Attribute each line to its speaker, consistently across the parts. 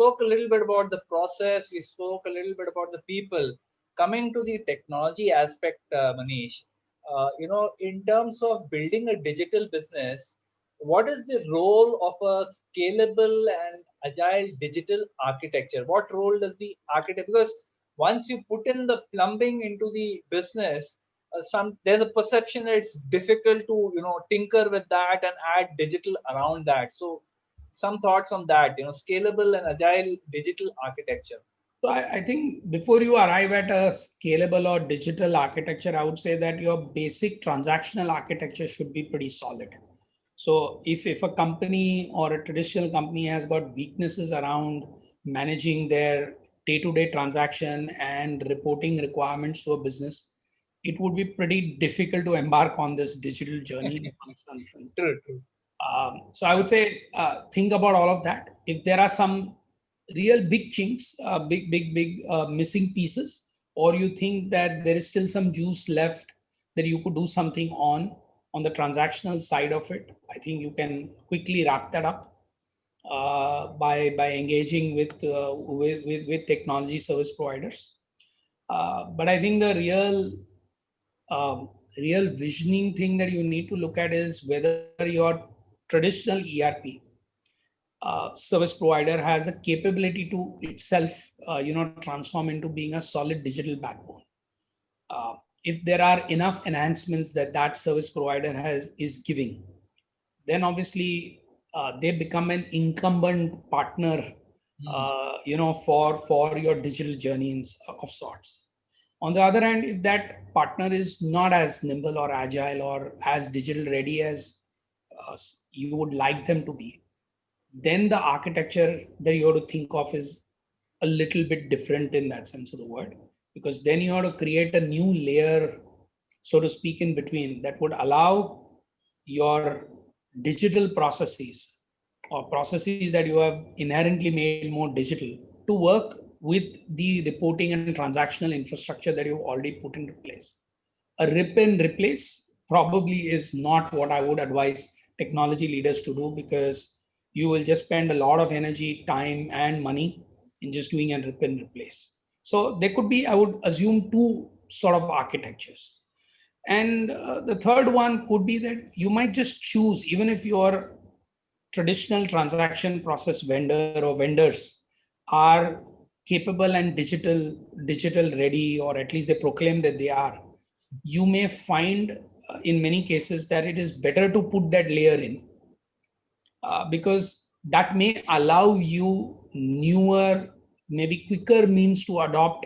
Speaker 1: spoke a little bit about the process. We spoke a little bit about the people. Coming to the technology aspect, Manish, in terms of building a digital business, what is the role of a scalable and agile digital architecture? What role does the architect? Because once you put in the plumbing into the business, there's a perception that it's difficult to tinker with that and add digital around that. So some thoughts on that, scalable and agile digital architecture.
Speaker 2: So I think before you arrive at a scalable or digital architecture, I would say that your basic transactional architecture should be pretty solid. So if a company or a traditional company has got weaknesses around managing their day-to-day transaction and reporting requirements to a business, it would be pretty difficult to embark on this digital journey in some sense.
Speaker 1: True, true.
Speaker 2: So I would say think about all of that. If there are some real big chinks, big missing pieces, or you think that there is still some juice left that you could do something on the transactional side of it, I think you can quickly wrap that up by engaging with technology service providers. But I think the real visioning thing that you need to look at is whether your traditional ERP service provider has the capability to itself, transform into being a solid digital backbone. If there are enough enhancements that service provider is giving, then obviously they become an incumbent partner, for your digital journeys of sorts. On the other hand, if that partner is not as nimble or agile or as digital ready as you would like them to be, then the architecture that you have to think of is a little bit different in that sense of the word, because then you have to create a new layer, so to speak, in between that would allow your digital processes or processes that you have inherently made more digital to work with the reporting and transactional infrastructure that you've already put into place. A rip and replace probably is not what I would advise technology leaders to do, because you will just spend a lot of energy, time, and money in just doing a rip and replace. So there could be, I would assume, two sort of architectures. And the third one could be that you might just choose, even if your traditional transaction process vendor or vendors are capable and digital ready, or at least they proclaim that they are, you may find in many cases that it is better to put that layer in, because that may allow you newer, maybe quicker means to adopt,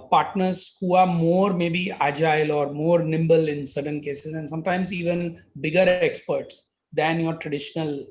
Speaker 2: partners who are more maybe agile or more nimble in certain cases, and sometimes even bigger experts than your traditional,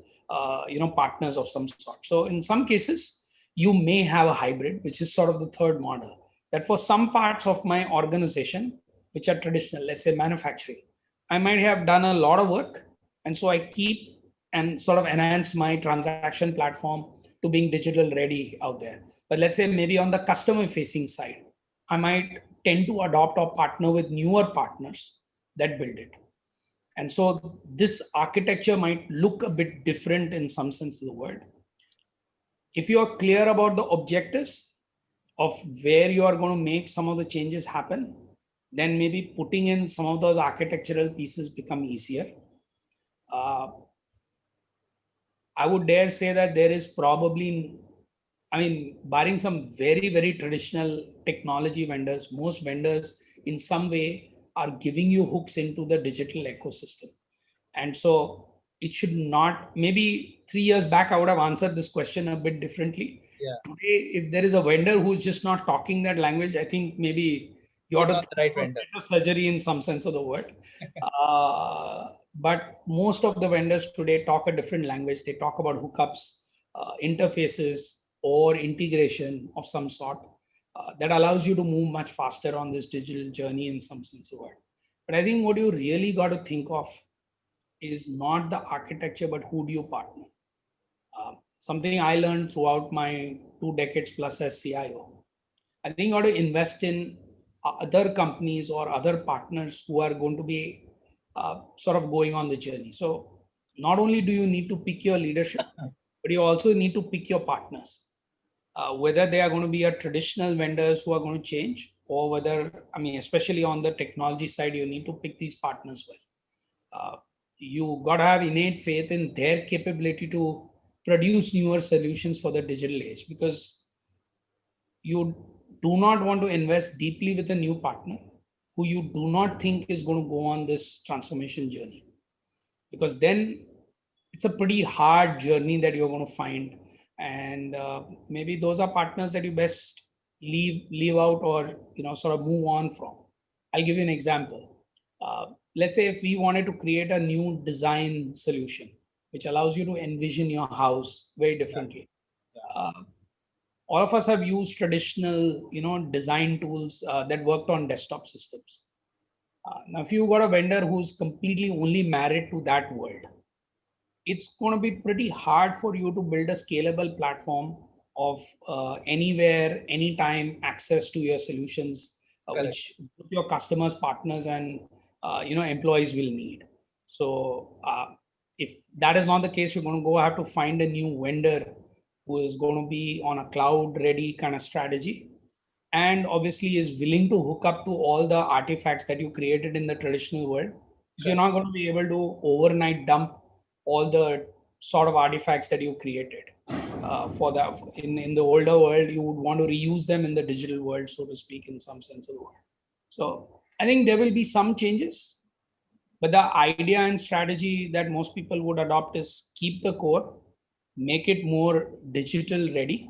Speaker 2: partners of some sort. So in some cases, you may have a hybrid, which is sort of the third model. That for some parts of my organization, which are traditional, let's say manufacturing, I might have done a lot of work, and so I keep and sort of enhance my transaction platform to being digital ready out there. But let's say maybe on the customer facing side, I might tend to adopt or partner with newer partners that build it. And so this architecture might look a bit different in some sense of the word. If you're clear about the objectives of where you are going to make some of the changes happen, then maybe putting in some of those architectural pieces become easier. I would dare say that there is probably, barring some very, very traditional technology vendors, most vendors in some way are giving you hooks into the digital ecosystem. And so it should not, maybe 3 years back, I would have answered this question a bit differently.
Speaker 1: Yeah.
Speaker 2: Today, if there is a vendor who's just not talking that language, I think maybe you ought to
Speaker 1: not the right vendor.
Speaker 2: Surgery in some sense of the word. But most of the vendors today talk a different language. They talk about hookups, interfaces, or integration of some sort that allows you to move much faster on this digital journey in some sense of word. But I think what you really got to think of is not the architecture, but who do you partner? Something I learned throughout my 2 decades plus as CIO. I think you ought to invest in other companies or other partners who are going to be sort of going on the journey. So not only do you need to pick your leadership, but you also need to pick your partners, whether they are going to be a traditional vendors who are going to change, or whether, I mean, especially on the technology side, you need to pick these partners well. You got to have innate faith in their capability to produce newer solutions for the digital age, because you do not want to invest deeply with a new partner who you do not think is going to go on this transformation journey, because then it's a pretty hard journey that you're going to find. And maybe those are partners that you best leave out, or sort of move on from. I'll give you an example. Let's say if we wanted to create a new design solution which allows you to envision your house very
Speaker 1: Yeah.
Speaker 2: differently.
Speaker 1: Yeah.
Speaker 2: All of us have used traditional design tools that worked on desktop systems. Now if you got a vendor who's completely only married to that world, it's going to be pretty hard for you to build a scalable platform of anywhere, anytime access to your solutions,
Speaker 1: Correct.
Speaker 2: which both your customers, partners, and employees will need. So if that is not the case, you're going to go have to find a new vendor who is going to be on a cloud ready kind of strategy, and obviously is willing to hook up to all the artifacts that you created in the traditional world. So you're
Speaker 1: Correct.
Speaker 2: not going to be able to overnight dump all the sort of artifacts that you created for that in the older world. You would want to reuse them in the digital world, so to speak, in some sense of the word. So I think there will be some changes, but the idea and strategy that most people would adopt is keep the core, make it more digital ready,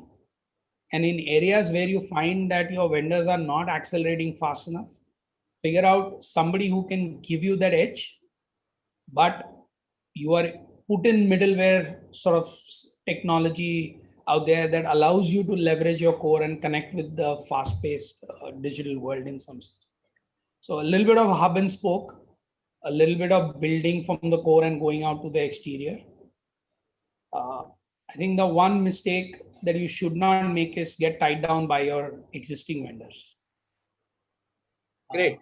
Speaker 2: and in areas where you find that your vendors are not accelerating fast enough, figure out somebody who can give you that edge, but you are put in middleware sort of technology out there that allows you to leverage your core and connect with the fast-paced digital world in some sense. So a little bit of hub and spoke, a little bit of building from the core and going out to the exterior. Uh, I think the one mistake that you should not make is get tied down by your existing vendors.
Speaker 1: Great.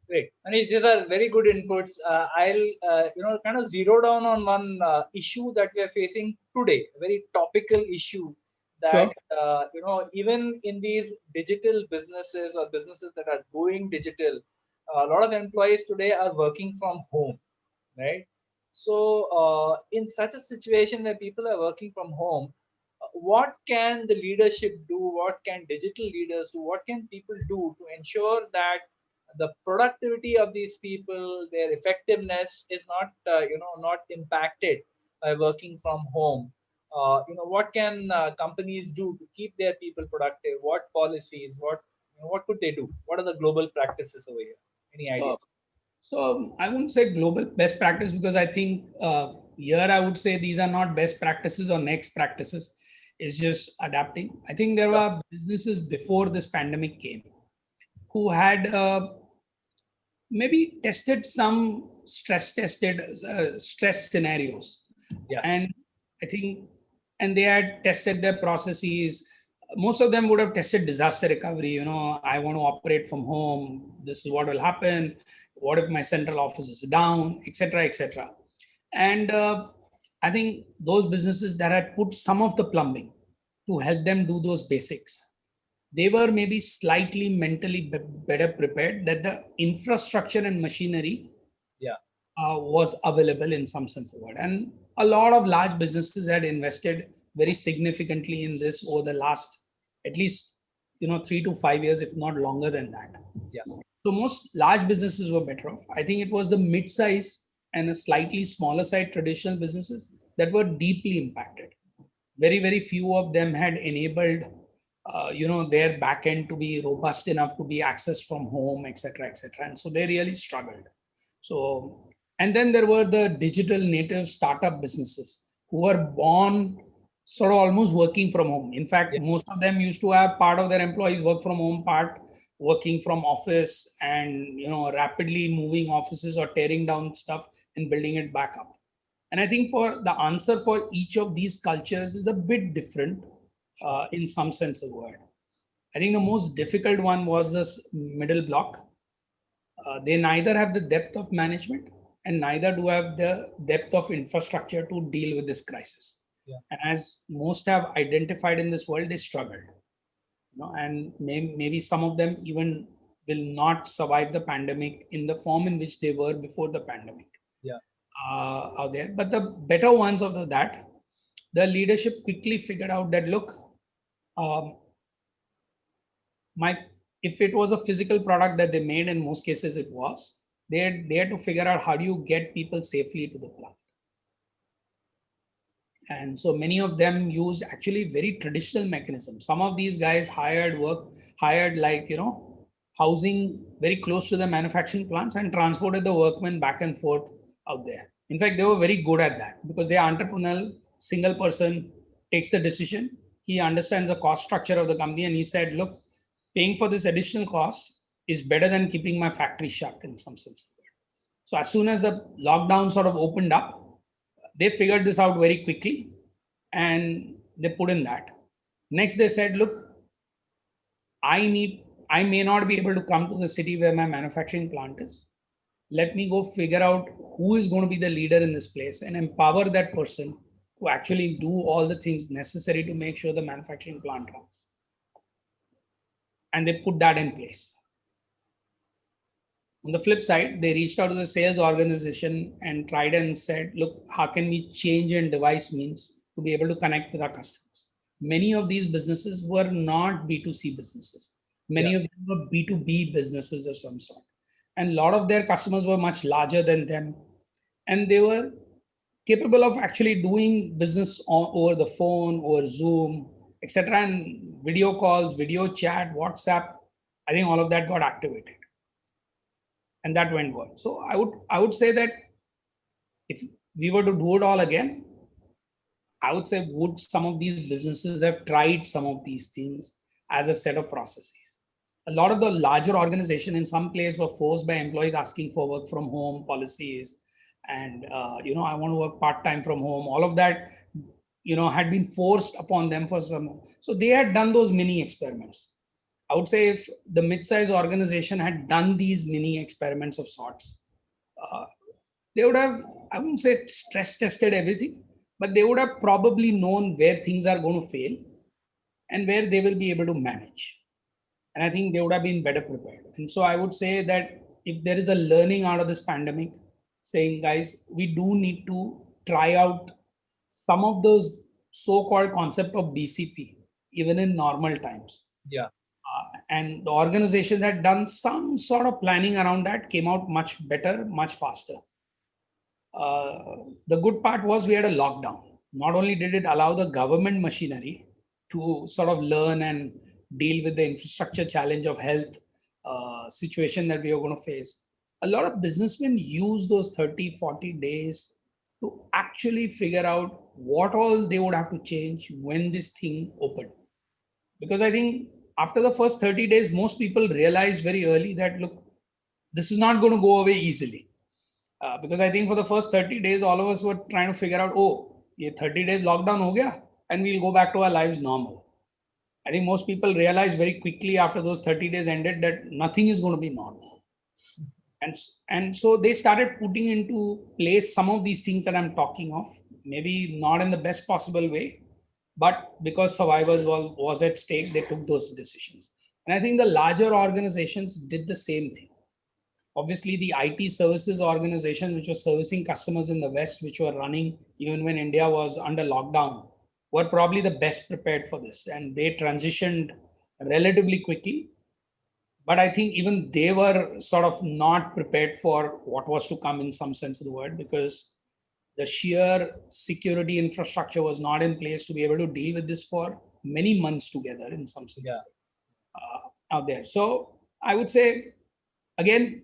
Speaker 1: Great. Manish, these are very good inputs. I'll, kind of zero down on one issue that we are facing today, a very topical issue that,
Speaker 2: Sure.
Speaker 1: even in these digital businesses or businesses that are going digital, a lot of employees today are working from home, right? So, in such a situation where people are working from home, what can the leadership do? What can digital leaders do? What can people do to ensure that the productivity of these people, their effectiveness is not, not impacted by working from home? What can companies do to keep their people productive? What policies? What could they do? What are the global practices over here? Any
Speaker 2: Uh,
Speaker 1: ideas?
Speaker 2: so I wouldn't say global best practice, because I think here I would say these are not best practices or next practices. It's just adapting. I think there
Speaker 1: Sure.
Speaker 2: were businesses before this pandemic came who had maybe tested some stress scenarios,
Speaker 1: Yeah.
Speaker 2: and I think, and they had tested their processes. Most of them would have tested disaster recovery. I want to operate from home, this is what will happen, what if my central office is down, etc., etc. And I think those businesses that had put some of the plumbing to help them do those basics, they were maybe slightly mentally better prepared, that the infrastructure and machinery
Speaker 1: Yeah.
Speaker 2: was available in some sense of the word. And a lot of large businesses had invested very significantly in this over the last at least 3 to 5 years, if not longer than that.
Speaker 1: Yeah.
Speaker 2: So most large businesses were better off. I think it was the mid-size and a slightly smaller side traditional businesses that were deeply impacted. Very, very few of them had enabled their backend to be robust enough to be accessed from home, etc., etc. And so they really struggled. So, and then there were the digital native startup businesses who were born sort of almost working from home. In fact,
Speaker 1: Yeah.
Speaker 2: most of them used to have part of their employees work from home, part working from office, and rapidly moving offices or tearing down stuff and building it back up. And I think for the answer for each of these cultures is a bit different
Speaker 1: Sure.
Speaker 2: in some sense of the word. I think the most difficult one was this middle block. They neither have the depth of management and neither do have the depth of infrastructure to deal with this crisis.
Speaker 1: Yeah.
Speaker 2: And as most have identified in this world, they struggled. And maybe some of them even will not survive the pandemic in the form in which they were before the pandemic
Speaker 1: Yeah.
Speaker 2: out there. But the better ones of that, the leadership quickly figured out that, look, um, my if it was a physical product that they made, in most cases it was, they had to figure out how do you get people safely to the plant. And so many of them use actually very traditional mechanisms. Some of these guys hired like, housing very close to the manufacturing plants and transported the workmen back and forth out there. In fact, they were very good at that because they are entrepreneurial, single person takes the decision. He understands the cost structure of the company and he said, look, paying for this additional cost is better than keeping my factory shut in some sense. So as soon as the lockdown sort of opened up, they figured this out very quickly and they put in that. Next, they said, look, I may not be able to come to the city where my manufacturing plant is. Let me go figure out who is going to be the leader in this place and empower that person to actually do all the things necessary to make sure the manufacturing plant runs. And they put that in place. On the flip side, they reached out to the sales organization and tried and said, look, how can we change and devise means to be able to connect with our customers? Many of these businesses were not B2C businesses. Many of them were B2B businesses of some sort. And a lot of their customers were much larger than them. And they were capable of actually doing business over the phone, over Zoom, etc. And video calls, video chat, WhatsApp. I think all of that got activated and that went well. So I would say that if we were to do it all again, I would say would some of these businesses have tried some of these things as a set of processes? A lot of the larger organization in some place were forced by employees asking for work from home policies, and I want to work part time from home. All of that, had been forced upon them for some. So they had done those mini experiments. I would say if the mid-sized organization had done these mini experiments of sorts, uh, they would have, I wouldn't say stress tested everything, but they would have probably known where things are going to fail and where they will be able to manage. And I think they would have been better prepared. And so I would say that if there is a learning out of this pandemic, saying, guys, we do need to try out some of those so-called concept of BCP, even in normal times.
Speaker 1: Yeah.
Speaker 2: And the organization that done some sort of planning around that came out much better, much faster. The good part was we had a lockdown. Not only did it allow the government machinery to sort of learn and deal with the infrastructure challenge of health situation that we are going to face, a lot of businessmen use those 30, 40 days to actually figure out what all they would have to change when this thing opened. Because I think after the first 30 days, most people realized very early that, look, this is not going to go away easily. Because I think for the first 30 days, all of us were trying to figure out, oh, ye 30 days lockdown ho gaya, and we'll go back to our lives normal. I think most people realized very quickly after those 30 days ended that nothing is going to be normal. And so they started putting into place some of these things that I'm talking of, maybe not in the best possible way, but because survival was at stake, they took those decisions. And I think the larger organizations did the same thing. Obviously, the IT services organization, which was servicing customers in the West, which were running even when India was under lockdown, were probably the best prepared for this. And they transitioned relatively quickly. But I think even they were sort of not prepared for what was to come in some sense of the word, because the sheer security infrastructure was not in place to be able to deal with this for many months together in some sense out there. So I would say, again,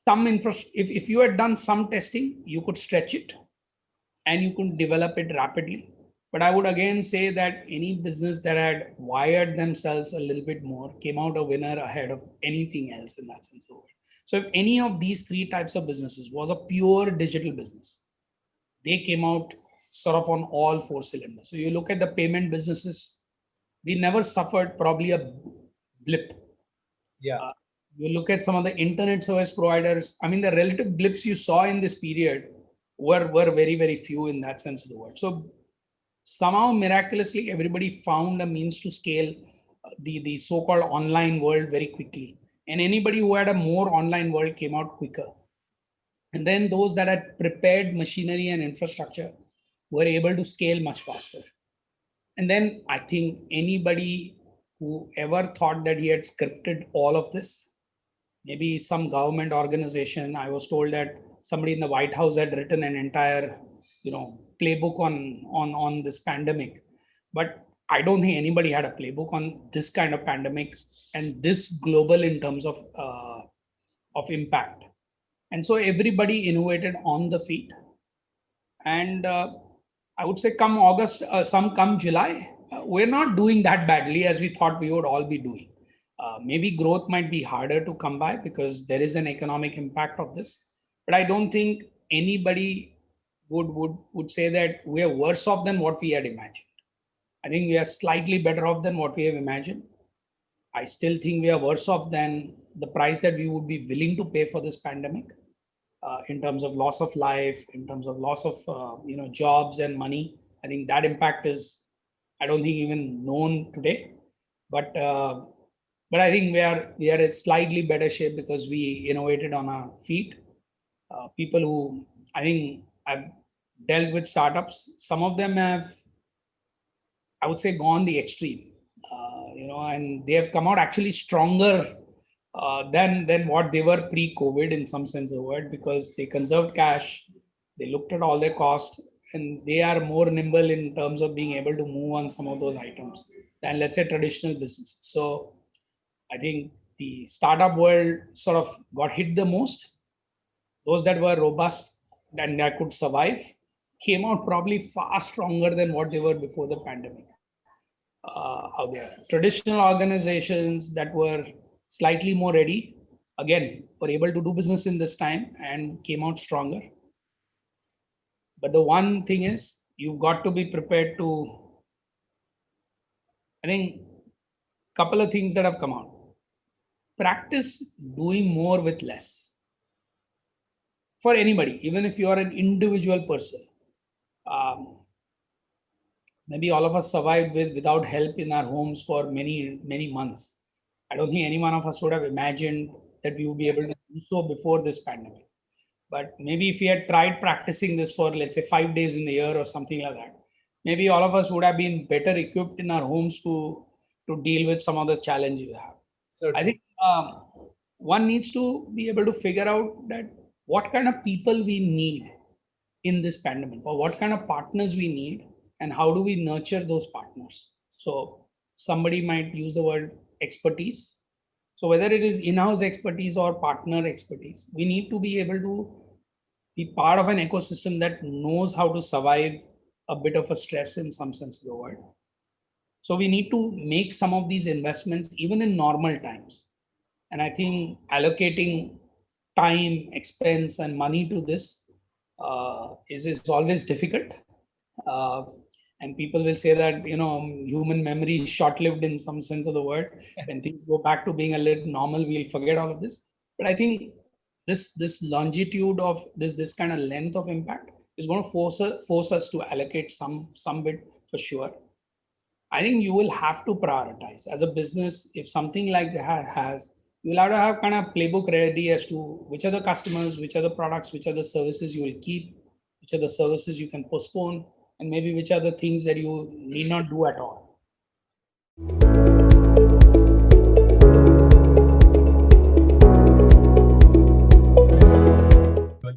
Speaker 2: if you had done some testing, you could stretch it and you could develop it rapidly. But I would again say that any business that had wired themselves a little bit more came out a winner ahead of anything else in that sense of it. So if any of these three types of businesses was a pure digital business, they came out sort of on all four cylinders. So you look at the payment businesses, we never suffered probably a blip. You look at some of the internet service providers, I mean, the relative blips you saw in this period were very, very few in that sense of the word. So somehow miraculously everybody found a means to scale the so-called online world very quickly. And anybody who had a more online world came out quicker. And then those that had prepared machinery and infrastructure were able to scale much faster. And then I think anybody who ever thought that he had scripted all of this, maybe some government organization, I was told that somebody in the White House had written an entire, playbook on this pandemic. But I don't think anybody had a playbook on this kind of pandemic and this global in terms of impact. And so everybody innovated on the feet. And I would say come August, some come July, we're not doing that badly as we thought we would all be doing. Maybe growth might be harder to come by because there is an economic impact of this. But I don't think anybody would say that we are worse off than what we had imagined. I think we are slightly better off than what we have imagined. I still think we are worse off than the price that we would be willing to pay for this pandemic. In terms of loss of life, in terms of loss of jobs and money. I think that impact is, I don't think even known today. But I think we are in slightly better shape because we innovated on our feet. People who I think have dealt with startups, some of them have, I would say, gone the extreme, and they have come out actually stronger than what they were pre-COVID in some sense of the word, because they conserved cash, they looked at all their costs, and they are more nimble in terms of being able to move on some of those items than, let's say, traditional business. So I think the startup world sort of got hit the most. Those that were robust and that could survive came out probably far stronger than what they were before the pandemic. Out there, traditional organizations that were slightly more ready, again, were able to do business in this time and came out stronger. But the one thing is, you've got to be prepared to, I think, couple of things that have come out. Practice doing more with less. For anybody, even if you are an individual person, maybe all of us survived without help in our homes for many, many months. I don't think any one of us would have imagined that we would be able to do so before this pandemic. But maybe if we had tried practicing this for, let's say, 5 days in the year or something like that, maybe all of us would have been better equipped in our homes to deal with some of the challenges we have. I think one needs to be able to figure out that what kind of people we need in this pandemic, or what kind of partners we need, and how do we nurture those partners. So somebody might use the word expertise. So whether it is in-house expertise or partner expertise, we need to be able to be part of an ecosystem that knows how to survive a bit of a stress in some sense of the word. So we need to make some of these investments even in normal times. And I think allocating time, expense, and money to this is always difficult. And people will say that, human memory is short-lived in some sense of the word. When things go back to being a little normal, we'll forget all of this. But I think this longitude of this kind of length of impact is going to force us to allocate some bit for sure. I think you will have to prioritize as a business. If something like that has, you'll have to have kind of playbook ready as to which are the customers, which are the products, which are the services you will keep, which are the services you can postpone, and maybe which are the things that you need not do at all.